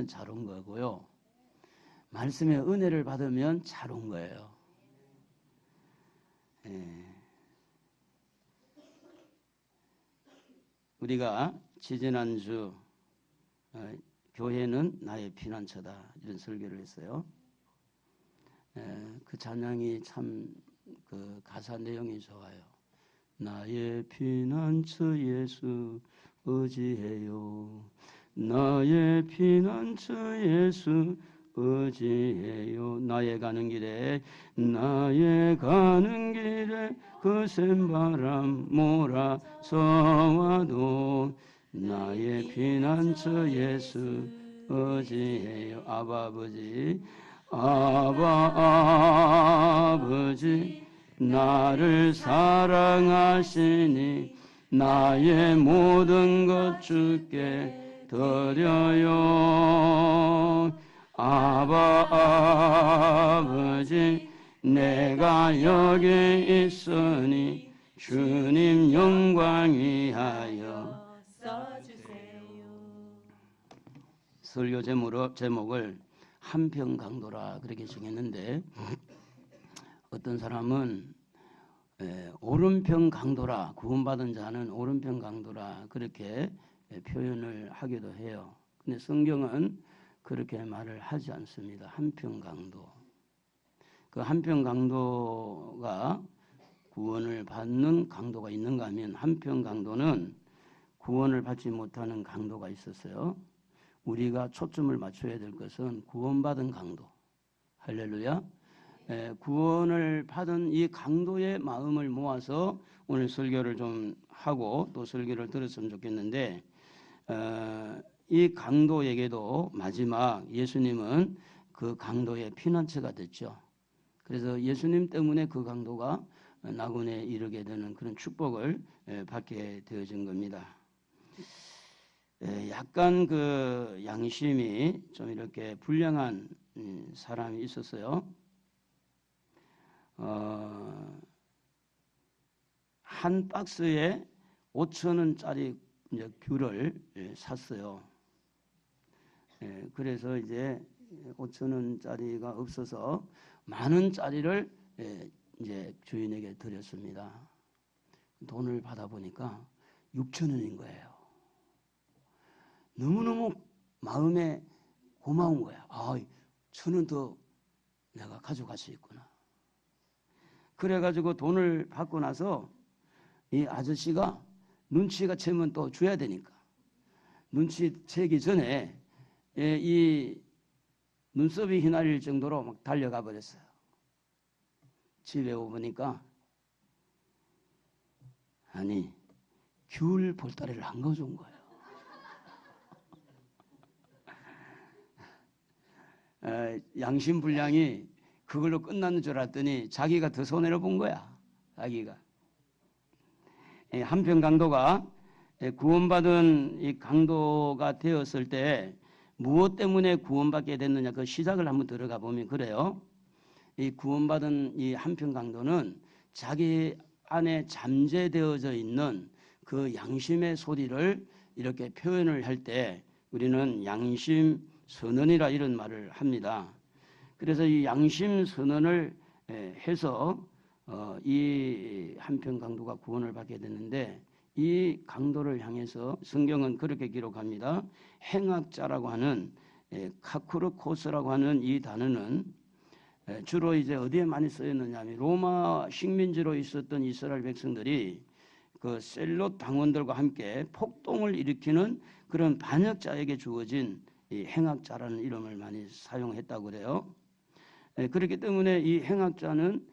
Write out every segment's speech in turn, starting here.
잘 온 거고요. 말씀의 은혜를 받으면 잘 온 거예요. 우리가 지지난주 교회는 나의 피난처다 이런 설교를 했어요. 그 찬양이 참 그 가사 내용이 좋아요. 나의 피난처 예수 의지해요. 나의 피난처 예수 의지해요. 나의 가는 길에 거센 바람 몰아서 와도 나의 피난처 예수 의지해요. 아바 아버지 나를 사랑하시니 나의 모든 것 주께 드려요. 아버지 내가 여기 있으니 주님 영광 위하여 써주세요. 설교 제목을 한평강도라 그렇게 정했는데 어떤 사람은 오른평강도라, 구원받은 자는 오른평강도라 그렇게 표현을 하기도 해요. 근데 성경은 그렇게 말을 하지 않습니다. 한평강도. 그 한평강도가 구원을 받는 강도가 있는가 하면 한평강도는 구원을 받지 못하는 강도가 있었어요. 우리가 초점을 맞춰야 될 것은 구원받은 강도. 할렐루야. 구원을 받은 이 강도의 마음을 모아서 오늘 설교를 좀 하고 또 설교를 들었으면 좋겠는데 이 강도에게도 마지막 예수님은 그 강도의 피난처가 됐죠. 그래서 예수님 때문에 그 강도가 낙원에 이르게 되는 그런 축복을 받게 되어진 겁니다. 약간 그 양심이 좀 이렇게 불량한 사람이 있었어요. 한 박스에 5,000원짜리 이제 귤을 샀어요. 그래서 이제 5,000원짜리가 없어서 10,000원짜리를 이제 주인에게 드렸습니다. 돈을 받아보니까 6,000원인 거예요. 너무너무 마음에 고마운 거야. 1,000원 더 내가 가져갈 수 있구나. 그래가지고 돈을 받고 나서 이 아저씨가 눈치가 채면 또 줘야 되니까 눈치채기 전에 이 눈썹이 휘날릴 정도로 막 달려가 버렸어요. 집에 오보니까 귤 볼따리를 안 가져온 거예요. 양심불량이 그걸로 끝나는 줄 알았더니 자기가 더 손해를 본 거야. 자기가. 한평강도가 구원받은 이 강도가 되었을 때 무엇 때문에 구원받게 됐느냐 그 시작을 한번 들어가 보면 그래요. 이 구원받은 이 한평강도는 자기 안에 잠재되어져 있는 그 양심의 소리를 이렇게 표현을 할 때 우리는 양심 선언이라 이런 말을 합니다. 그래서 이 양심 선언을 해서 이 한평강도가 구원을 받게 됐는데 이 강도를 향해서 성경은 그렇게 기록합니다. 행악자라고 하는 카쿠르코스라고 하는 이 단어는 주로 이제 어디에 많이 쓰였느냐 하면 로마 식민지로 있었던 이스라엘 백성들이 그 셀롯 당원들과 함께 폭동을 일으키는 그런 반역자에게 주어진 이 행악자라는 이름을 많이 사용했다고 그래요. 그렇기 때문에 이 행악자는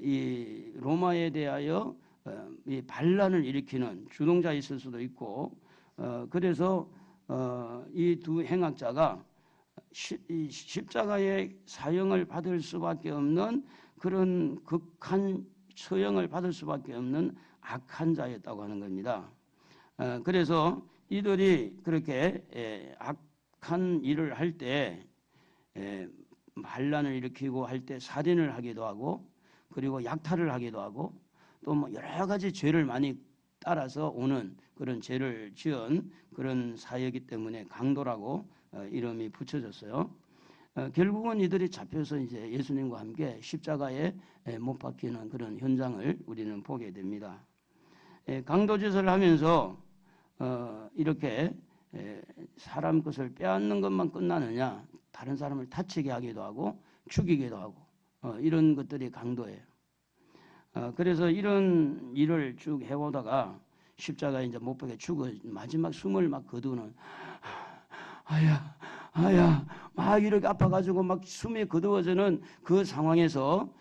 이 로마에 대하여 이 반란을 일으키는 주동자 있을 수도 있고 그래서 이 두 행악자가 십자가의 사형을 받을 수밖에 없는 그런 극한 처형을 받을 수밖에 없는 악한 자였다고 하는 겁니다. 그래서 이들이 그렇게 악한 일을 할 때 반란을 일으키고 할 때 살인을 하기도 하고 그리고 약탈을 하기도 하고 또 뭐 여러 가지 죄를 많이 따라서 오는 그런 죄를 지은 그런 사회이기 때문에 강도라고 이름이 붙여졌어요. 결국은 이들이 잡혀서 이제 예수님과 함께 십자가에 못 박히는 그런 현장을 우리는 보게 됩니다. 강도짓을 하면서 이렇게 사람 것을 빼앗는 것만 끝나느냐, 다른 사람을 다치게 하기도 하고 죽이기도 하고 이런 것들이 강도예요. 그래서 이런 일을 쭉 해오다가 십자가에 이제 못 박혀 죽어 마지막 숨을 막 거두는 아야 막 이렇게 아파가지고 막 숨이 거두어지는 그 상황에서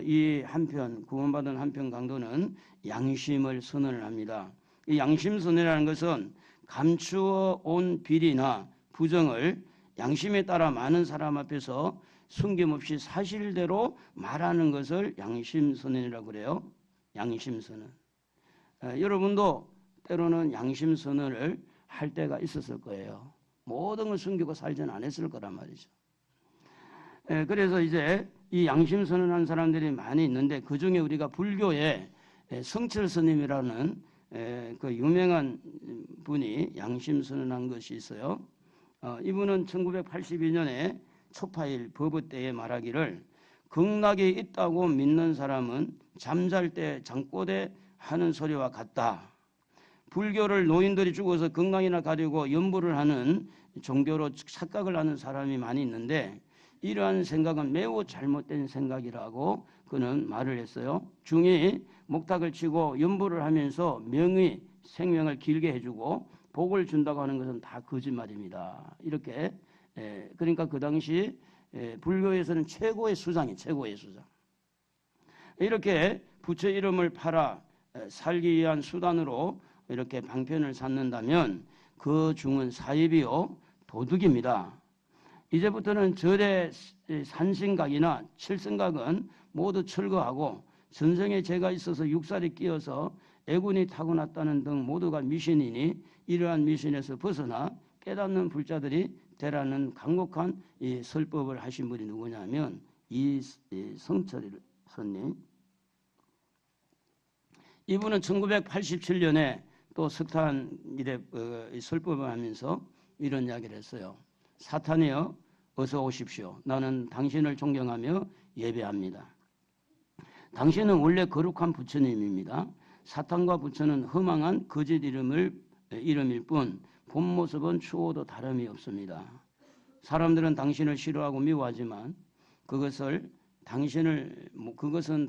이 한편 구원받은 한편 강도는 양심을 선언을 합니다. 이 양심 선언이라는 것은 감추어 온 비리나 부정을 양심에 따라 많은 사람 앞에서 숨김없이 사실대로 말하는 것을 양심 선언이라고 그래요. 양심 선언. 여러분도 때로는 양심 선언을 할 때가 있었을 거예요. 모든 걸 숨기고 살지는 않았을 거란 말이죠. 그래서 이제 이 양심 선언한 사람들이 많이 있는데 그 중에 우리가 불교의 성철 스님이라는 그 유명한 분이 양심 선언한 것이 있어요. 이분은 1982년에 초파일 법의 때에 말하기를 극락이 있다고 믿는 사람은 잠잘 때 잠꼬대 하는 소리와 같다. 불교를 노인들이 죽어서 극락이나 가려고 염불을 하는 종교로 착각을 하는 사람이 많이 있는데 이러한 생각은 매우 잘못된 생각이라고 그는 말을 했어요. 중이 목탁을 치고 염불을 하면서 명의 생명을 길게 해주고 복을 준다고 하는 것은 다 거짓말입니다. 이렇게 그러니까 그 당시 불교에서는 최고의 수장이 최고의 수장. 이렇게 부처 이름을 팔아 살기 위한 수단으로 이렇게 방편을 삼는다면 그 중은 사입이요 도둑입니다. 이제부터는 절의 산신각이나 칠성각은 모두 철거하고 전생에 죄가 있어서 육살이 끼어서 애군이 타고났다는 등 모두가 미신이니 이러한 미신에서 벗어나 깨닫는 불자들이 되라는 강력한 이 설법을 하신 분이 누구냐면 이 성철 선님. 이분은 1987년에 또 석탄 이래 설법을 하면서 이런 이야기를 했어요. 사탄이여 어서 오십시오. 나는 당신을 존경하며 예배합니다. 당신은 원래 거룩한 부처님입니다. 사탄과 부처는 허망한 거짓 이름일 뿐 본 모습은 추호도 다름이 없습니다. 사람들은 당신을 싫어하고 미워하지만 그것은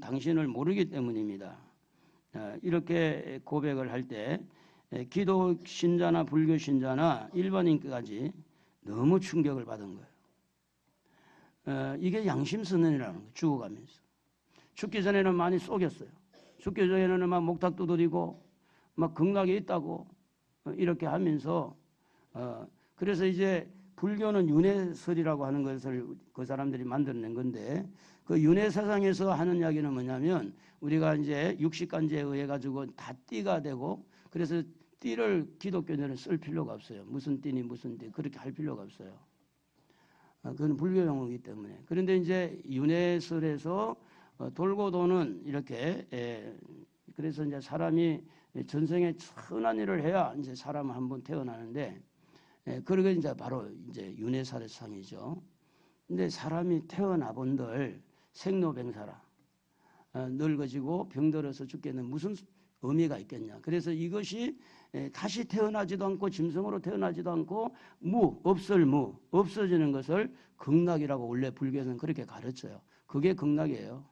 당신을 모르기 때문입니다. 이렇게 고백을 할 때 기독 신자나 불교 신자나 일반인까지 너무 충격을 받은 거예요. 이게 양심 선언이라는 거예요. 죽어가면서. 죽기 전에는 많이 속였어요. 죽기 전에는 막 목탁 두드리고 막 극락에 있다고 이렇게 하면서 그래서 이제 불교는 윤회설이라고 하는 것을 그 사람들이 만들어낸 건데 그 윤회 사상에서 하는 이야기는 뭐냐면 우리가 이제 육식간제에 의해 가지고 다 띠가 되고 그래서 띠를 기독교인들은 쓸 필요가 없어요. 무슨 띠니 무슨 띠 그렇게 할 필요가 없어요. 그건 불교 용어이기 때문에. 그런데 이제 윤회설에서 돌고 도는 이렇게 그래서 이제 사람이 전생에 선한 일을 해야 이제 사람 한 번 태어나는데 그러게 이제 바로 이제 윤회사상이죠. 근데 사람이 태어나 본들 생로병사라 늙어지고 병들어서 죽게는 무슨 의미가 있겠냐. 그래서 이것이 다시 태어나지도 않고 짐승으로 태어나지도 않고 없어지는 것을 극락이라고 원래 불교에서는 그렇게 가르쳐요. 그게 극락이에요.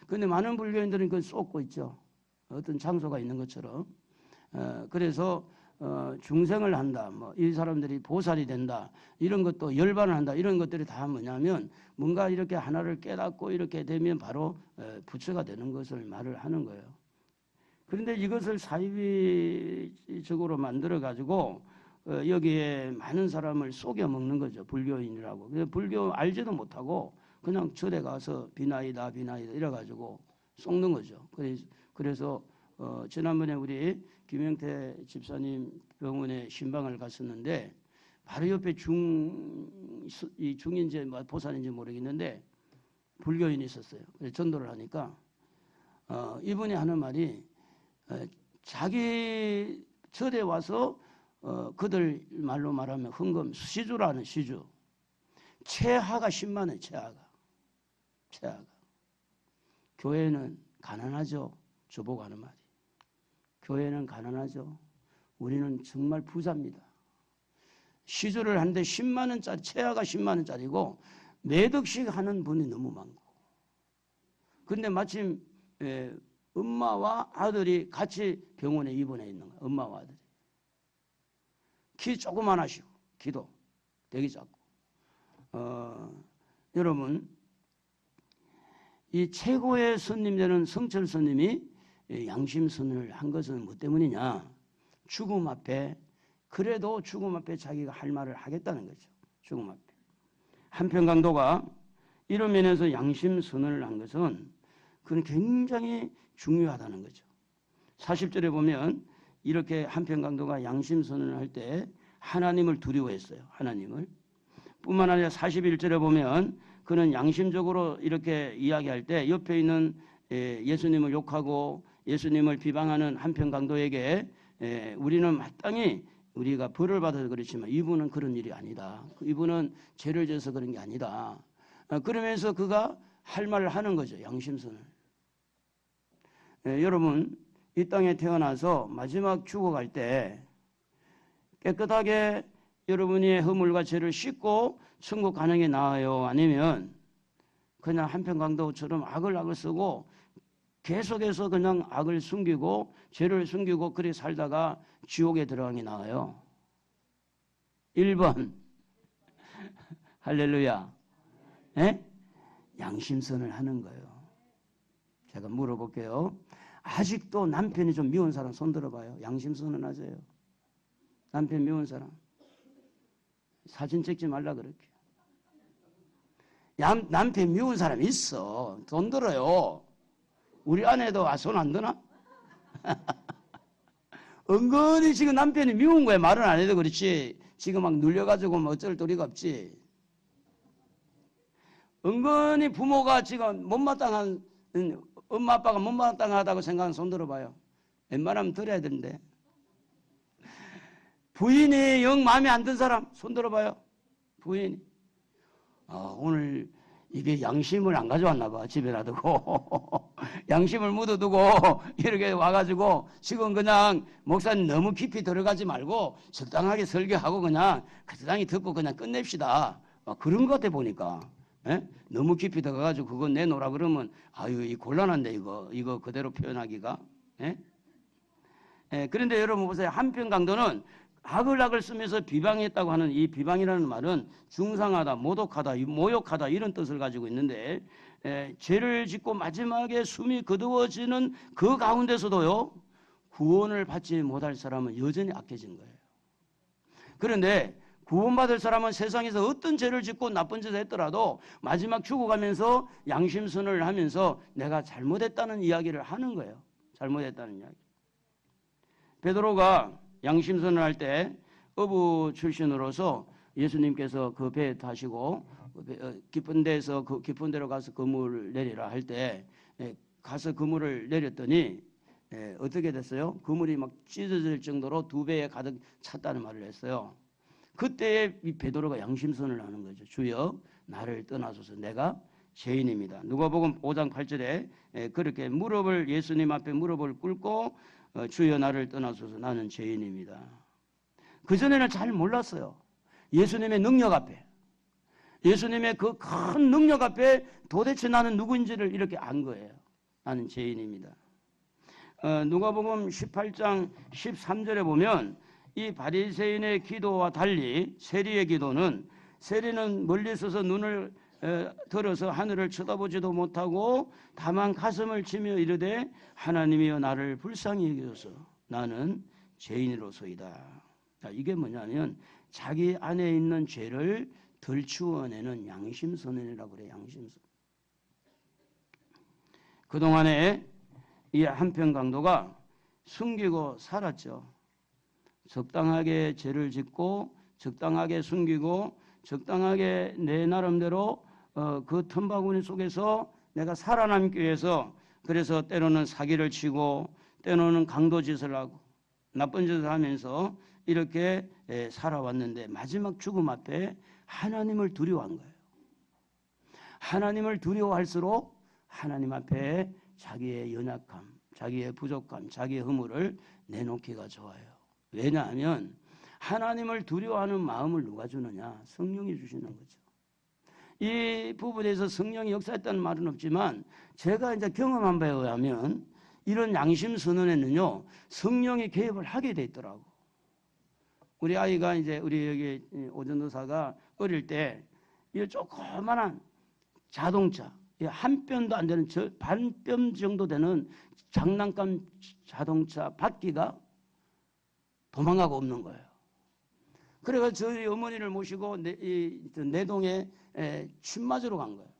그런데 많은 불교인들은 그걸 쏟고 있죠. 어떤 장소가 있는 것처럼. 그래서 중생을 한다. 뭐 이 사람들이 보살이 된다. 이런 것도 열반을 한다. 이런 것들이 다 뭐냐면 뭔가 이렇게 하나를 깨닫고 이렇게 되면 바로 부처가 되는 것을 말을 하는 거예요. 그런데 이것을 사이비적으로 만들어 가지고 여기에 많은 사람을 속여 먹는 거죠. 불교인이라고. 불교 알지도 못하고 그냥 절에 가서 비나이다 이래 가지고 속는 거죠. 그래서 지난번에 우리 김영태 집사님 병원에 신방을 갔었는데 바로 옆에 중인지 보살인지 모르겠는데 불교인이 있었어요. 그래서 전도를 하니까 이분이 하는 말이 자기 절에 와서 그들 말로 말하면 헌금 시주라는 시주. 최하가 10만 원, 최하가. 교회는 가난하죠. 저보고 하는 말이. 교회는 가난하죠. 우리는 정말 부자입니다. 시주를 하는데 10만 원짜리, 최하가 10만 원짜리고 매덕씩 하는 분이 너무 많고. 근데 마침 엄마와 아들이 같이 병원에 입원해 있는 거예요. 엄마와 아들이. 키 조그만하시고 키도 되게 작고. 여러분 이 최고의 스님 되는 성철 스님이 양심선언을 한 것은 뭐 때문이냐. 죽음 앞에 그래도 죽음 앞에 자기가 할 말을 하겠다는 거죠. 죽음 앞에. 한편 강도가 이런 면에서 양심선언을 한 것은 그건 굉장히 중요하다는 거죠. 40절에 보면 이렇게 한편 강도가 양심선언을 할 때 하나님을 두려워했어요. 하나님을. 뿐만 아니라 41절에 보면 그는 양심적으로 이렇게 이야기할 때 옆에 있는 예수님을 욕하고 예수님을 비방하는 한편 강도에게 우리는 마땅히 우리가 벌을 받아서 그렇지만 이분은 그런 일이 아니다. 이분은 죄를 져서 그런 게 아니다. 그러면서 그가 할 말을 하는 거죠. 양심선을. 여러분 이 땅에 태어나서 마지막 죽어갈 때 깨끗하게 여러분의 허물과 죄를 씻고 천국 가는 게 나아요? 아니면 그냥 한편 강도처럼 악을 쓰고 계속해서 그냥 악을 숨기고 죄를 숨기고 그렇게 살다가 지옥에 들어가는 게 나아요? 1번 할렐루야. 양심선을 하는 거예요. 제가 물어볼게요. 아직도 남편이 좀 미운 사람 손 들어봐요. 양심선언 하세요. 남편 미운 사람 사진 찍지 말라 그렇게. 남편 미운 사람 있어. 손 들어요. 우리 아내도 손 안 드나? 은근히 지금 남편이 미운 거야. 말은 안 해도 그렇지. 지금 막 눌려가지고 뭐 어쩔 도리가 없지. 은근히 부모가 지금 못마땅한 엄마 아빠가 못마땅하다고 생각하는 손 들어봐요. 웬만하면 들어야 되는데. 부인이 영 마음에 안 든 사람 손 들어봐요. 부인이. 오늘 이게 양심을 안 가져왔나 봐. 집에 놔두고 양심을 묻어두고 이렇게 와가지고 지금 그냥 목사님 너무 깊이 들어가지 말고 적당하게 설교하고 그냥 적당히 듣고 그냥 끝냅시다. 그런 것 같아 보니까. 너무 깊이 들어가가지고 그거 내놓으라 그러면 아유 이 곤란한데 이거 그대로 표현하기가. 그런데 여러분 보세요. 한편 강도는 악을 쓰면서 비방했다고 하는 이 비방이라는 말은 중상하다, 모독하다, 모욕하다 이런 뜻을 가지고 있는데 죄를 짓고 마지막에 숨이 거두어지는 그 가운데서도요 구원을 받지 못할 사람은 여전히 악해진 거예요. 그런데 구원받을 사람은 세상에서 어떤 죄를 짓고 나쁜 짓을 했더라도 마지막 죽어가면서 양심선언을 하면서 내가 잘못했다는 이야기를 하는 거예요. 잘못했다는 이야기. 베드로가 양심선언을 할 때 어부 출신으로서 예수님께서 그 배에 타시고 깊은 데서 그 깊은 데로 가서 그물을 내리라 할 때 가서 그물을 내렸더니 어떻게 됐어요? 그물이 막 찢어질 정도로 2배에 가득 찼다는 말을 했어요. 그때 이 베드로가 양심선언을 하는 거죠. 주여 나를 떠나소서 내가 죄인입니다. 누가복음 5장 8절에 그렇게 예수님 앞에 무릎을 꿇고 주여 나를 떠나소서 나는 죄인입니다. 그전에는 잘 몰랐어요. 예수님의 능력 앞에. 예수님의 그 큰 능력 앞에 도대체 나는 누구인지를 이렇게 안 거예요. 나는 죄인입니다. 누가복음 18장 13절에 보면 이 바리새인의 기도와 달리 세리의 기도는 세리는 멀리 서서 눈을 들어서 하늘을 쳐다보지도 못하고 다만 가슴을 치며 이르되 하나님이여 나를 불쌍히 여기소서 나는 죄인으로소이다. 이게 뭐냐면 자기 안에 있는 죄를 덜추어내는 양심선언이라고 그래요. 양심선언. 그동안에 이 한편 강도가 숨기고 살았죠. 적당하게 죄를 짓고 적당하게 숨기고 적당하게 내 나름대로 그 틈바구니 속에서 내가 살아남기 위해서 그래서 때로는 사기를 치고 때로는 강도짓을 하고 나쁜 짓을 하면서 이렇게 살아왔는데 마지막 죽음 앞에 하나님을 두려워한 거예요. 하나님을 두려워할수록 하나님 앞에 자기의 연약함, 자기의 부족함, 자기의 허물을 내놓기가 좋아요. 왜냐하면 하나님을 두려워하는 마음을 누가 주느냐? 성령이 주시는 거죠. 이 부분에서 성령이 역사했다는 말은 없지만 제가 이제 경험한 바에 의하면 이런 양심 선언에는요 성령이 개입을 하게 돼 있더라고. 우리 아이가 이제 우리 여기 오전도사가 어릴 때 이 조그만한 자동차 한 뼘도 안 되는 반 뼘 정도 되는 장난감 자동차 바퀴가 도망가고 없는 거예요. 그래서 저희 어머니를 모시고 내동에 침 맞으러 간 거예요.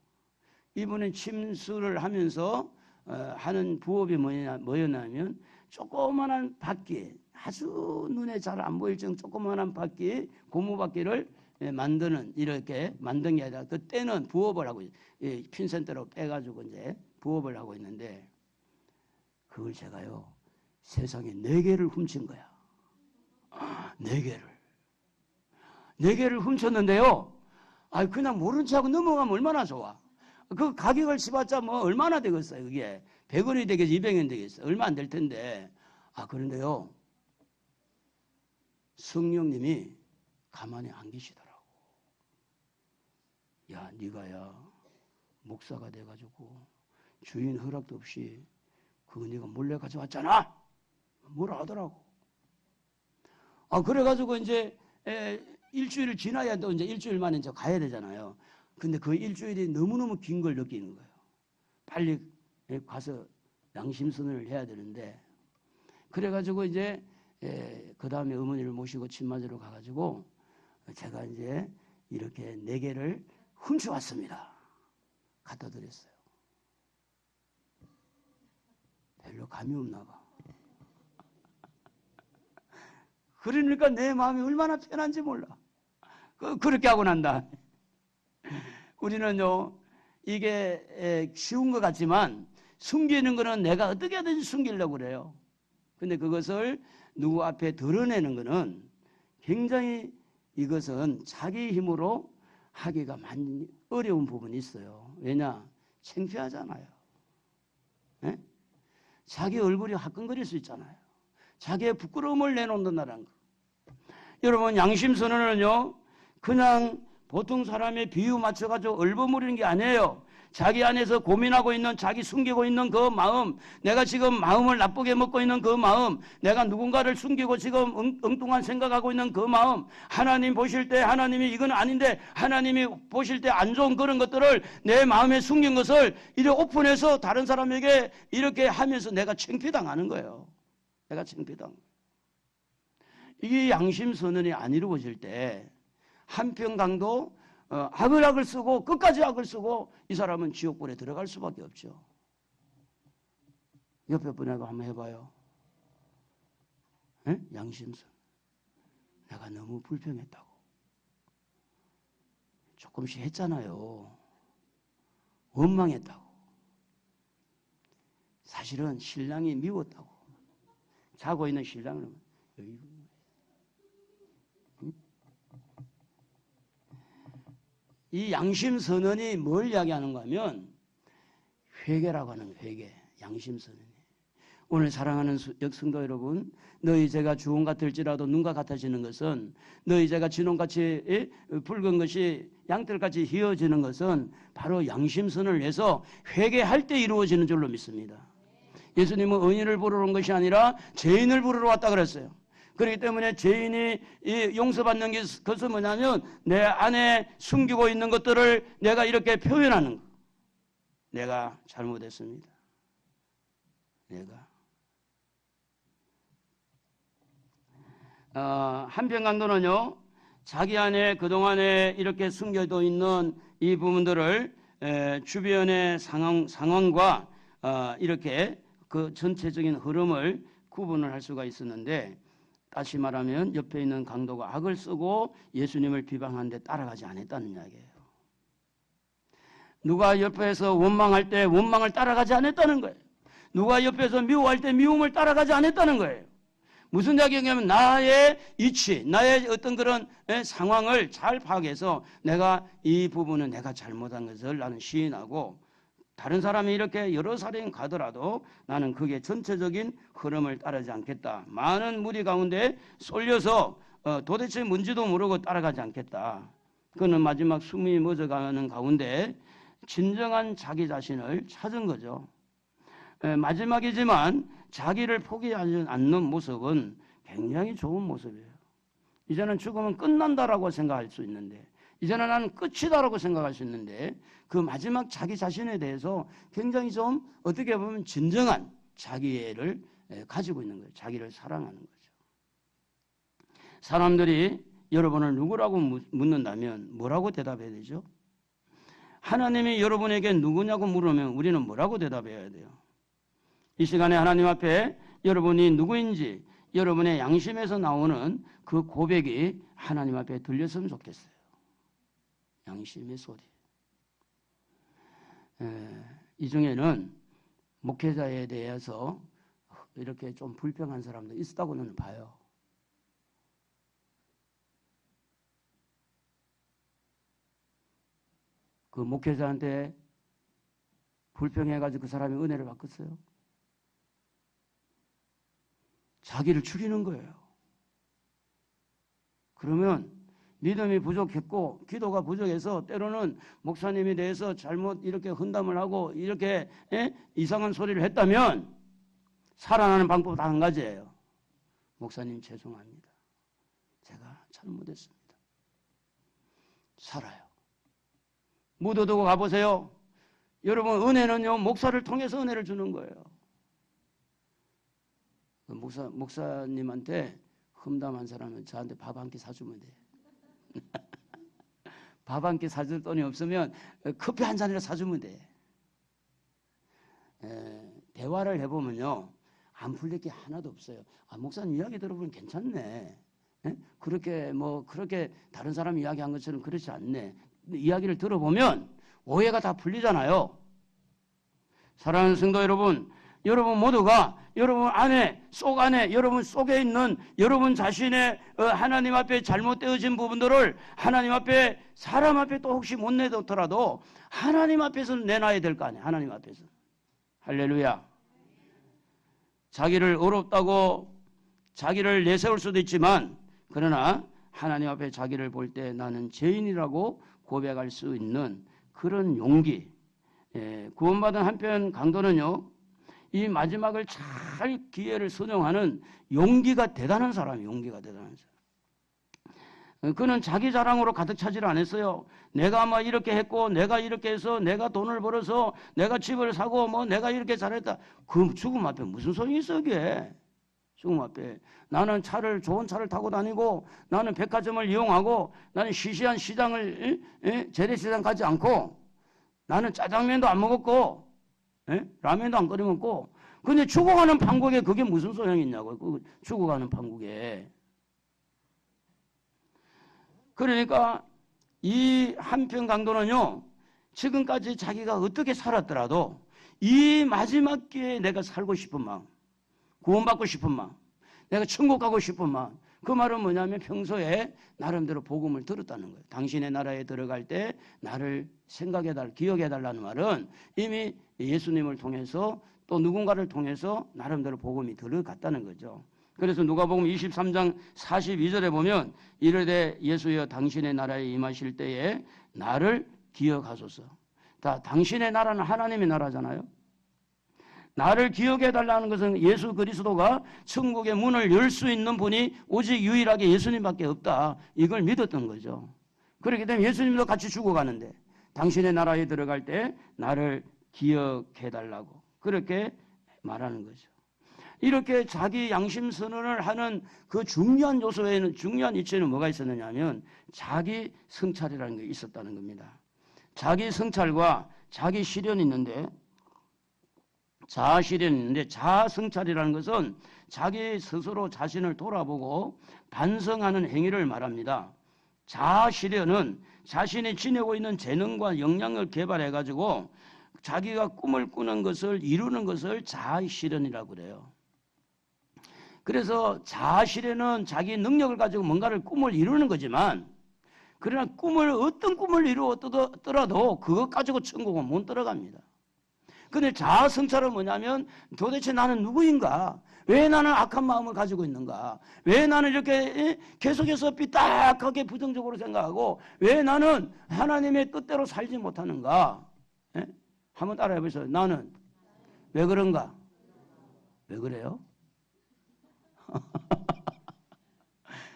이분은 침수를 하면서 하는 부업이 뭐였냐면 조그만한 바퀴, 아주 눈에 잘 안 보일 정도 조그만한 바퀴, 고무바퀴를 만드는, 이렇게 만든 게 아니라 그때는 부업을 하고 핀센터로 빼가지고 이제 부업을 하고 있는데 그걸 제가요 세상에 4개를 훔친 거야. 4개를 훔쳤는데요. 그냥 모른 척하고 넘어가면 얼마나 좋아. 그 가격을 치봤자 뭐 얼마나 되겠어요. 그게 100원이 되겠어, 200원 되겠어. 얼마 안 될 텐데. 그런데요. 성령님이 가만히 안 계시더라고. 야, 네가야 목사가 돼가지고 주인 허락도 없이 그거 네가 몰래 가져왔잖아. 뭐라 하더라고. 그래가지고 이제 일주일을 지나야 또 이제 일주일 만에 이제 가야 되잖아요. 근데 그 일주일이 너무너무 긴 걸 느끼는 거예요. 빨리 가서 양심선언을 해야 되는데, 그래가지고 이제 그 다음에 어머니를 모시고 침 맞으러 가가지고 제가 이제 이렇게 4개를 훔쳐왔습니다. 갖다 드렸어요. 별로 감이 없나 봐. 그러니까 내 마음이 얼마나 편한지 몰라. 그렇게 하고 난다. 우리는요, 이게 쉬운 것 같지만 숨기는 거는 내가 어떻게 하든지 숨기려고 그래요. 근데 그것을 누구 앞에 드러내는 거는 굉장히, 이것은 자기 힘으로 하기가 많이 어려운 부분이 있어요. 왜냐? 창피하잖아요. 네? 자기 얼굴이 화끈거릴 수 있잖아요. 자기의 부끄러움을 내놓는다는 거. 여러분, 양심선언은요 그냥 보통 사람의 비유 맞춰가지고 얼버무리는 게 아니에요. 자기 안에서 고민하고 있는, 자기 숨기고 있는 그 마음, 내가 지금 마음을 나쁘게 먹고 있는 그 마음, 내가 누군가를 숨기고 지금 엉뚱한 생각하고 있는 그 마음, 하나님 보실 때 하나님이 이건 아닌데 하나님이 보실 때 안 좋은 그런 것들을 내 마음에 숨긴 것을 이렇게 오픈해서 다른 사람에게 이렇게 하면서 내가 창피당하는 거예요. 내가 창피당. 이게 양심선언이 안 이루어질 때 한평강도 악을 쓰고 끝까지 악을 쓰고 이 사람은 지옥불에 들어갈 수밖에 없죠. 옆에 분하고 한번 해봐요. 에? 양심선. 내가 너무 불평했다고. 조금씩 했잖아요. 원망했다고. 사실은 신랑이 미웠다고. 자고 있는 신랑을 이 양심선언이 뭘 이야기하는가 하면 회개라고 하는 거예요. 회개, 양심선언이. 오늘 사랑하는 성도 여러분, 너희 죄가 주홍 같을지라도 눈과 같아지는 것은, 너희 죄가 진홍같이 붉은 것이 양털같이 희어지는 것은 바로 양심선언을 해서 회개할 때 이루어지는 줄로 믿습니다. 예수님은 의인을 부르러 온 것이 아니라 죄인을 부르러 왔다 그랬어요. 그렇기 때문에 죄인이 용서받는 것은 뭐냐면 내 안에 숨기고 있는 것들을 내가 이렇게 표현하는 거. 내가 잘못했습니다. 내가. 한평강도는요, 자기 안에 그동안에 이렇게 숨겨져 있는 이 부분들을 주변의 상황과 이렇게 그 전체적인 흐름을 구분을 할 수가 있었는데, 다시 말하면 옆에 있는 강도가 악을 쓰고 예수님을 비방하는데 따라가지 않았다는 이야기예요. 누가 옆에서 원망할 때 원망을 따라가지 않았다는 거예요. 누가 옆에서 미워할 때 미움을 따라가지 않았다는 거예요. 무슨 자격이냐면 나의 이치, 나의 어떤 그런 상황을 잘 파악해서 내가 이 부분은 내가 잘못한 것을 나는 시인하고, 다른 사람이 이렇게 여러 사례인 가더라도 나는 그게 전체적인 흐름을 따르지 않겠다. 많은 무리 가운데 쏠려서 도대체 뭔지도 모르고 따라가지 않겠다. 그는 마지막 숨이 멎어가는 가운데 진정한 자기 자신을 찾은 거죠. 마지막이지만 자기를 포기하지 않는 모습은 굉장히 좋은 모습이에요. 이제는 죽으면 끝난다라고 생각할 수 있는데, 이제는 나는 끝이다라고 생각할 수 있는데, 그 마지막 자기 자신에 대해서 굉장히 좀 어떻게 보면 진정한 자기애를 가지고 있는 거예요. 자기를 사랑하는 거죠. 사람들이 여러분을 누구라고 묻는다면 뭐라고 대답해야 되죠? 하나님이 여러분에게 누구냐고 물으면 우리는 뭐라고 대답해야 돼요? 이 시간에 하나님 앞에 여러분이 누구인지 여러분의 양심에서 나오는 그 고백이 하나님 앞에 들렸으면 좋겠어요. 양심의 소리. 이 중에는 목회자에 대해서 이렇게 좀 불평한 사람도 있었다고는 봐요. 그 목회자한테 불평해가지고 그 사람이 은혜를 받겠어요? 자기를 죽이는 거예요. 그러면 믿음이 부족했고 기도가 부족해서 때로는 목사님에 대해서 잘못 이렇게 hun담을 하고 이렇게 이상한 소리를 했다면 살아나는 방법 단 한 가지예요. 목사님 죄송합니다. 제가 잘못했습니다. 살아요. 묻어두고 가보세요. 여러분, 은혜는요 목사를 통해서 은혜를 주는 거예요. 목사님한테 험담한 사람은 저한테 밥 한 끼 사주면 돼. 밥 한 끼 사줄 돈이 없으면 커피 한 잔이라 사주면 돼. 대화를 해보면요 안 풀릴 게 하나도 없어요. 아, 목사님 이야기 들어보면 괜찮네. 그렇게 다른 사람 이야기한 것처럼 그렇지 않네. 이야기를 들어보면 오해가 다 풀리잖아요. 사랑하는 성도 여러분, 여러분 모두가 여러분 안에, 속 안에, 여러분 속에 있는 여러분 자신의 하나님 앞에 잘못되어진 부분들을 하나님 앞에, 사람 앞에 또 혹시 못 내놓더라도 하나님 앞에서는 내놔야 될 거 아니에요. 하나님 앞에서. 할렐루야. 자기를 어렵다고 자기를 내세울 수도 있지만, 그러나 하나님 앞에 자기를 볼 때 나는 죄인이라고 고백할 수 있는 그런 용기. 구원받은 한편 강도는요 이 마지막을 잘 기회를 선용하는 용기가 대단한 사람이에요. 용기가 대단한 사람. 그는 자기 자랑으로 가득 차지를 않았어요. 내가 막 이렇게 했고 내가 이렇게 해서 내가 돈을 벌어서 내가 집을 사고 뭐 내가 이렇게 잘했다. 그 죽음 앞에 무슨 소용이 있어 그게. 죽음 앞에 나는 좋은 차를 타고 다니고 나는 백화점을 이용하고 나는 시시한 시장을 재래시장 가지 않고 나는 짜장면도 안 먹었고 라면도 안 끓여 먹고 근데 죽어가는 판국에 그게 무슨 소용이 있냐고. 그 죽어가는 판국에. 그러니까 이 한편 강도는요 지금까지 자기가 어떻게 살았더라도 이 마지막 기회에 내가 살고 싶은 마음, 구원받고 싶은 마음, 내가 천국 가고 싶은 마음, 그 말은 뭐냐면 평소에 나름대로 복음을 들었다는 거예요. 당신의 나라에 들어갈 때 나를 생각해달라, 기억해달라는 말은 이미 예수님을 통해서 또 누군가를 통해서 나름대로 복음이 들어갔다는 거죠. 그래서 누가복음 23장 42절에 보면 이르되 예수여 당신의 나라에 임하실 때에 나를 기억하소서. 당신의 나라는 하나님의 나라잖아요. 나를 기억해달라는 것은 예수 그리스도가 천국의 문을 열 수 있는 분이 오직 유일하게 예수님밖에 없다. 이걸 믿었던 거죠. 그렇기 때문에 예수님도 같이 죽어가는데 당신의 나라에 들어갈 때 나를 기억해달라고 그렇게 말하는 거죠. 이렇게 자기 양심 선언을 하는 그 중요한 요소에는, 중요한 이치에는 뭐가 있었느냐 하면 자기 성찰이라는 게 있었다는 겁니다. 자기 성찰과 자기 실현이 있는데, 자아 실현이 있는데, 자아 성찰이라는 것은 자기 스스로 자신을 돌아보고 반성하는 행위를 말합니다. 자아 실현은 자신이 지니고 있는 재능과 역량을 개발해 가지고 자기가 꿈을 꾸는 것을 이루는 것을 자아 실현이라고 그래요. 그래서 자아실에는 자기 능력을 가지고 뭔가를 꿈을 이루는 거지만, 그러나 어떤 꿈을 이루었더라도 그것 가지고 천국은 못 들어갑니다. 근데 자아성찰은 뭐냐면 도대체 나는 누구인가? 왜 나는 악한 마음을 가지고 있는가? 왜 나는 이렇게 계속해서 삐딱하게 부정적으로 생각하고 왜 나는 하나님의 뜻대로 살지 못하는가? 예? 한번 따라해 보세요. 나는 왜 그런가? 왜 그래요?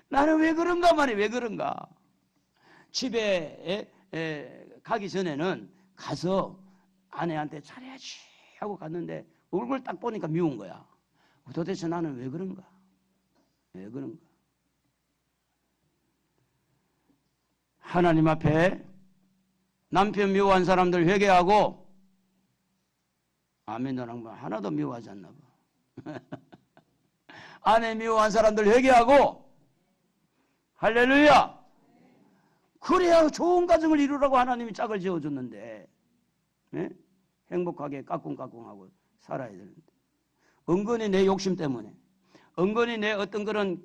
나는 왜 그런가 말이에요. 왜 그런가? 집에 가기 전에는 가서 아내한테 잘해야지 하고 갔는데 얼굴 딱 보니까 미운 거야. 도대체 나는 왜 그런가? 왜 그런가? 하나님 앞에 남편 미워한 사람들 회개하고, 아멘. 너랑 하나도 미워하지 않나 봐. 아내 미워한 사람들 회개하고, 할렐루야. 그래야 좋은 가정을 이루라고 하나님이 짝을 지어줬는데, 네? 행복하게 까꿍까꿍하고 살아야 되는데, 은근히 내 욕심 때문에, 은근히 내 어떤 그런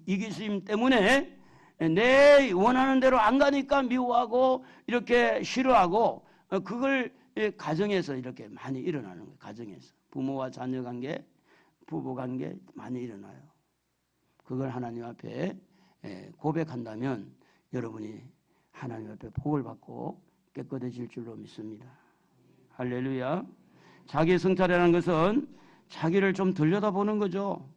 이기심 때문에 내 원하는 대로 안 가니까 미워하고 이렇게 싫어하고, 그걸 가정에서 이렇게 많이 일어나는 거예요. 가정에서 부모와 자녀 관계, 부부 관계 많이 일어나요. 그걸 하나님 앞에 고백한다면 여러분이 하나님 앞에 복을 받고 깨끗해질 줄로 믿습니다. 할렐루야. 자기 성찰이라는 것은 자기를 좀 들여다보는 거죠.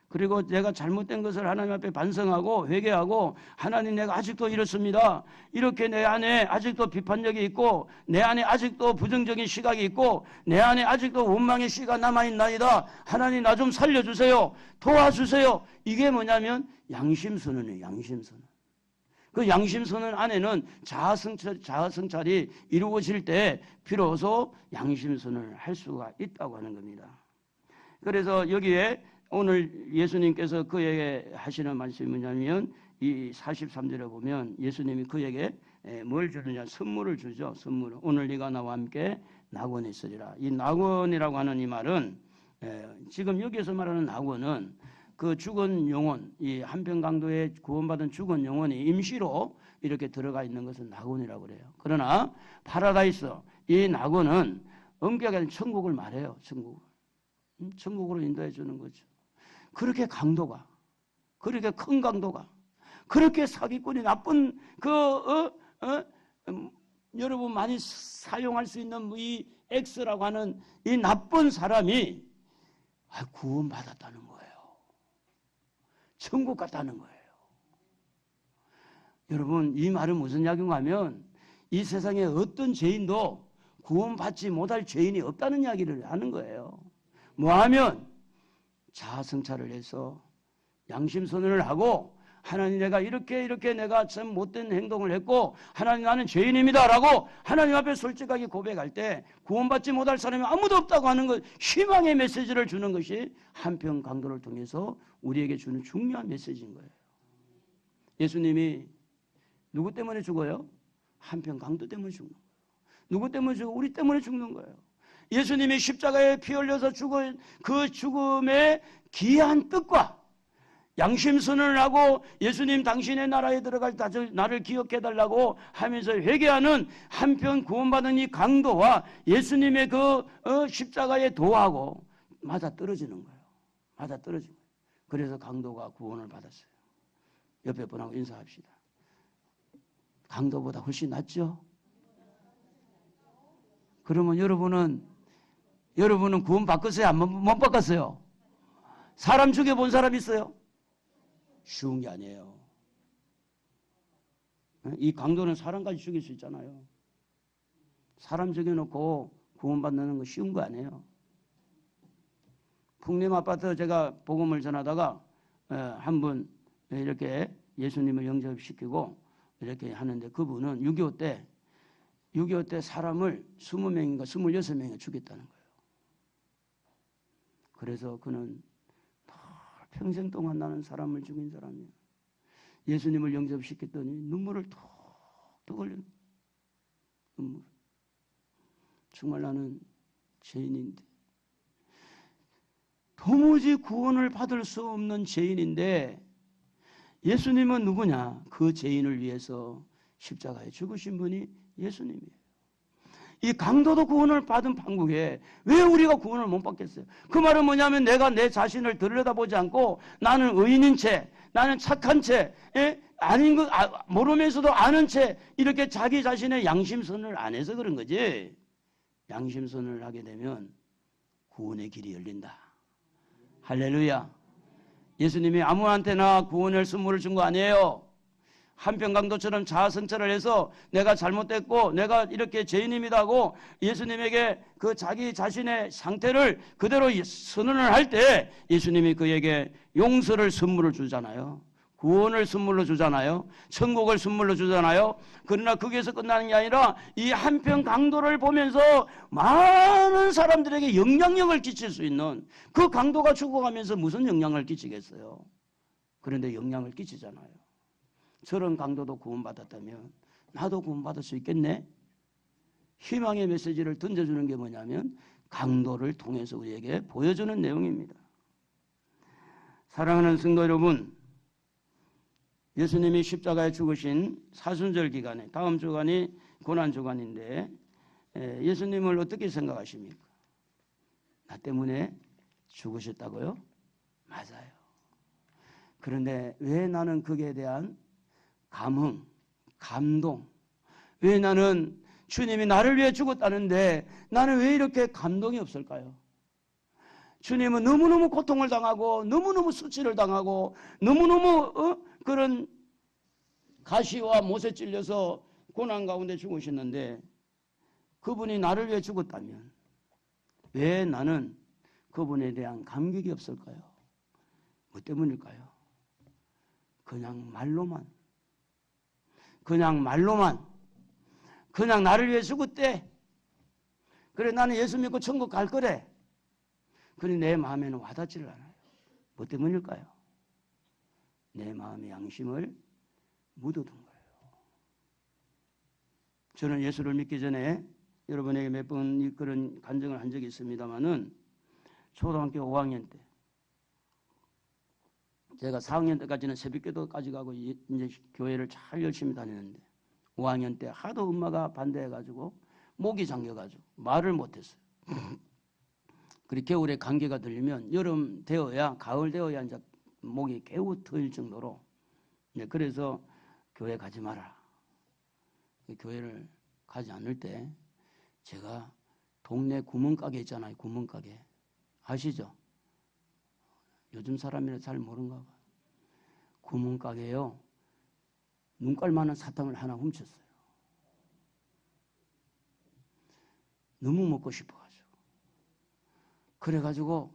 그리고 내가 잘못된 것을 하나님 앞에 반성하고 회개하고, 하나님 내가 아직도 이렇습니다. 이렇게 내 안에 아직도 비판력이 있고 내 안에 아직도 부정적인 시각이 있고 내 안에 아직도 원망의 씨가 남아있나이다. 하나님 나 좀 살려주세요. 도와주세요. 이게 뭐냐면 양심선언이에요. 양심선언. 그 양심선언 안에는 자아성찰이 이루어질 때 비로소 양심선언을 할 수가 있다고 하는 겁니다. 그래서 여기에 오늘 예수님께서 그에게 하시는 말씀이 뭐냐면 이 43절에 보면 예수님이 그에게 뭘 주느냐? 선물을 주죠. 선물을. 오늘 네가 나와 함께 낙원에 있으리라. 이 낙원이라고 하는 이 말은 지금 여기에서 말하는 낙원은 그 죽은 영혼, 이 한평강도에 구원받은 죽은 영혼이 임시로 이렇게 들어가 있는 것은 낙원이라고 그래요. 그러나 파라다이스, 이 낙원은 엄격하게 천국을 말해요. 천국을. 천국으로 인도해 주는 거죠. 그렇게 강도가, 그렇게 큰 강도가, 그렇게 사기꾼이 나쁜 여러분 많이 사용할 수 있는 이 X라고 하는 이 나쁜 사람이 구원받았다는 거예요. 천국 갔다는 거예요. 여러분, 이 말은 무슨 이야기인가 하면 이 세상에 어떤 죄인도 구원받지 못할 죄인이 없다는 이야기를 하는 거예요. 뭐하면 자아성찰을 해서 양심선언을 하고, 하나님 내가 이렇게 내가 참 못된 행동을 했고 하나님 나는 죄인입니다 라고 하나님 앞에 솔직하게 고백할 때 구원받지 못할 사람이 아무도 없다고 하는 것, 희망의 메시지를 주는 것이 한평 강도를 통해서 우리에게 주는 중요한 메시지인 거예요. 예수님이 누구 때문에 죽어요? 한평 강도 때문에 죽는 거예요. 누구 때문에 죽어? 우리 때문에 죽는 거예요. 예수님이 십자가에 피 흘려서 죽은 그 죽음의 귀한 뜻과 양심선언을 하고 예수님 당신의 나라에 들어갈 때 나를 기억해달라고 하면서 회개하는 한편 구원받은 이 강도와 예수님의 그 십자가에 도하고 맞아떨어지는 거예요. 맞아떨어지는 거예요. 그래서 강도가 구원을 받았어요. 옆에 분하고 인사합시다. 강도보다 훨씬 낫죠? 그러면 여러분은 구원 바꿨어요? 못 바꿨어요? 사람 죽여본 사람 있어요? 쉬운 게 아니에요. 이 강도는 사람까지 죽일 수 있잖아요. 사람 죽여놓고 구원받는 거 쉬운 거 아니에요. 풍림 아파트 제가 복음을 전하다가 한 분 이렇게 예수님을 영접시키고 이렇게 하는데, 그분은 6.25 때 사람을 20명인가 26명이 죽였다는 거예요. 그래서 그는 평생 동안 나는 사람을 죽인 사람이야. 예수님을 영접시켰더니 눈물을 톡톡 흘리는 눈물. 정말 나는 죄인인데 도무지 구원을 받을 수 없는 죄인인데 예수님은 누구냐? 그 죄인을 위해서 십자가에 죽으신 분이 예수님이에요. 이 강도도 구원을 받은 판국에 왜 우리가 구원을 못 받겠어요? 그 말은 뭐냐면 내가 내 자신을 들여다보지 않고 나는 의인인 채, 나는 착한 채, 아닌 거 모르면서도 아는 채 이렇게 자기 자신의 양심선을 안 해서 그런 거지. 양심선을 하게 되면 구원의 길이 열린다. 할렐루야. 예수님이 아무한테나 구원의 선물을 준 거 아니에요. 한평강도처럼 자아성찰을 해서 내가 잘못됐고 내가 이렇게 죄인입니다 하고 예수님에게 그 자기 자신의 상태를 그대로 선언을 할 때 예수님이 그에게 용서를 선물을 주잖아요. 구원을 선물로 주잖아요. 천국을 선물로 주잖아요. 그러나 거기에서 끝나는 게 아니라 이 한평강도를 보면서 많은 사람들에게 영향력을 끼칠 수 있는 그 강도가 죽어가면서 무슨 영향을 끼치겠어요. 그런데 영향을 끼치잖아요. 저런 강도도 구원받았다면 나도 구원받을 수 있겠네. 희망의 메시지를 던져주는 게 뭐냐면 강도를 통해서 우리에게 보여주는 내용입니다. 사랑하는 성도 여러분, 예수님이 십자가에 죽으신 사순절 기간에 다음 주간이 고난주간인데 예수님을 어떻게 생각하십니까? 나 때문에 죽으셨다고요? 맞아요. 그런데 왜 나는 거기에 대한 감흥, 감동, 왜 나는 주님이 나를 위해 죽었다는데 나는 왜 이렇게 감동이 없을까요? 주님은 너무너무 고통을 당하고 너무너무 수치를 당하고 너무너무 그런 가시와 못에 찔려서 고난 가운데 죽으셨는데 그분이 나를 위해 죽었다면 왜 나는 그분에 대한 감격이 없을까요? 뭐 때문일까요? 그냥 말로만 그냥 나를 위해 죽었대. 그래 나는 예수 믿고 천국 갈 거래. 그런데 내 마음에는 와닿지를 않아요. 뭐 때문일까요? 내 마음의 양심을 묻어둔 거예요. 저는 예수를 믿기 전에 여러분에게 몇 번 그런 간증을 한 적이 있습니다만은 초등학교 5학년 때 제가 4학년 때까지는 새벽기도까지 가고 이제 교회를 잘 열심히 다녔는데 5학년 때 하도 엄마가 반대해가지고 목이 잠겨가지고 말을 못했어요. 그리고 겨울에 감기가 들리면 여름 되어야 가을 되어야 이제 목이 개우 트일 정도로 그래서 교회 가지 마라. 교회를 가지 않을 때 제가 동네 구멍가게 있잖아요. 구멍가게 아시죠? 요즘 사람이라 잘 모른가 봐. 구멍가게요. 눈깔만한 사탕을 하나 훔쳤어요. 너무 먹고 싶어가지고. 그래가지고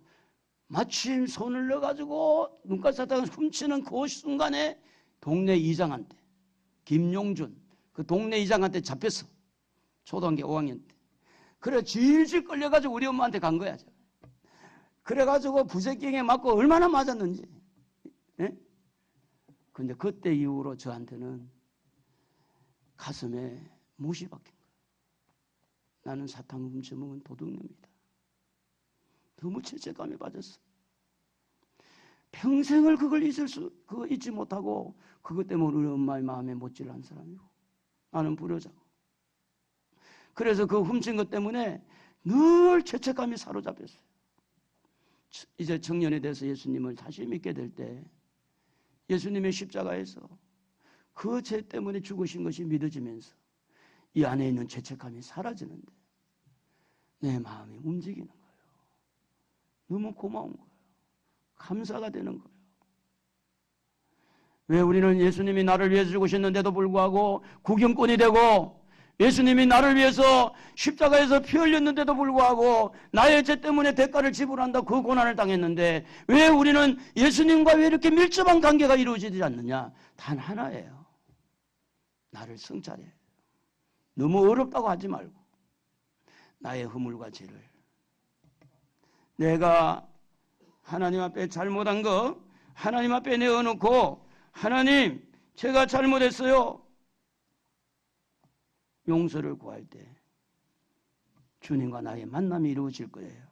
마침 손을 넣어가지고 눈깔 사탕을 훔치는 그 순간에 동네 이장한테 김용준 그 동네 이장한테 잡혔어. 초등학교 5학년 때. 그래 질질 끌려가지고 우리 엄마한테 간 거야. 그래가지고 부새끼에 맞고 얼마나 맞았는지. 예? 근데 그때 이후로 저한테는 가슴에 못이 박힌 거예요. 나는 사탕 훔쳐먹은 도둑놈이다. 너무 죄책감에 빠졌어. 평생을 그걸 잊지 못하고 그것 때문에 우리 엄마의 마음에 못질한 사람이고 나는 불효자고. 그래서 그 훔친 것 때문에 늘 죄책감이 사로잡혔어요. 이제 청년이 돼서 예수님을 다시 믿게 될 때 예수님의 십자가에서 그 죄 때문에 죽으신 것이 믿어지면서 이 안에 있는 죄책감이 사라지는데 내 마음이 움직이는 거예요. 너무 고마운 거예요. 감사가 되는 거예요. 왜 우리는 예수님이 나를 위해서 죽으셨는데도 불구하고 구경꾼이 되고 예수님이 나를 위해서 십자가에서 피 흘렸는데도 불구하고 나의 죄 때문에 대가를 지불한다 그 고난을 당했는데 왜 우리는 예수님과 왜 이렇게 밀접한 관계가 이루어지지 않느냐? 단 하나예요. 나를 성찰해. 너무 어렵다고 하지 말고 나의 허물과 죄를 내가 하나님 앞에 잘못한 거 하나님 앞에 내어놓고 하나님 제가 잘못했어요. 용서를 구할 때 주님과 나의 만남이 이루어질 거예요.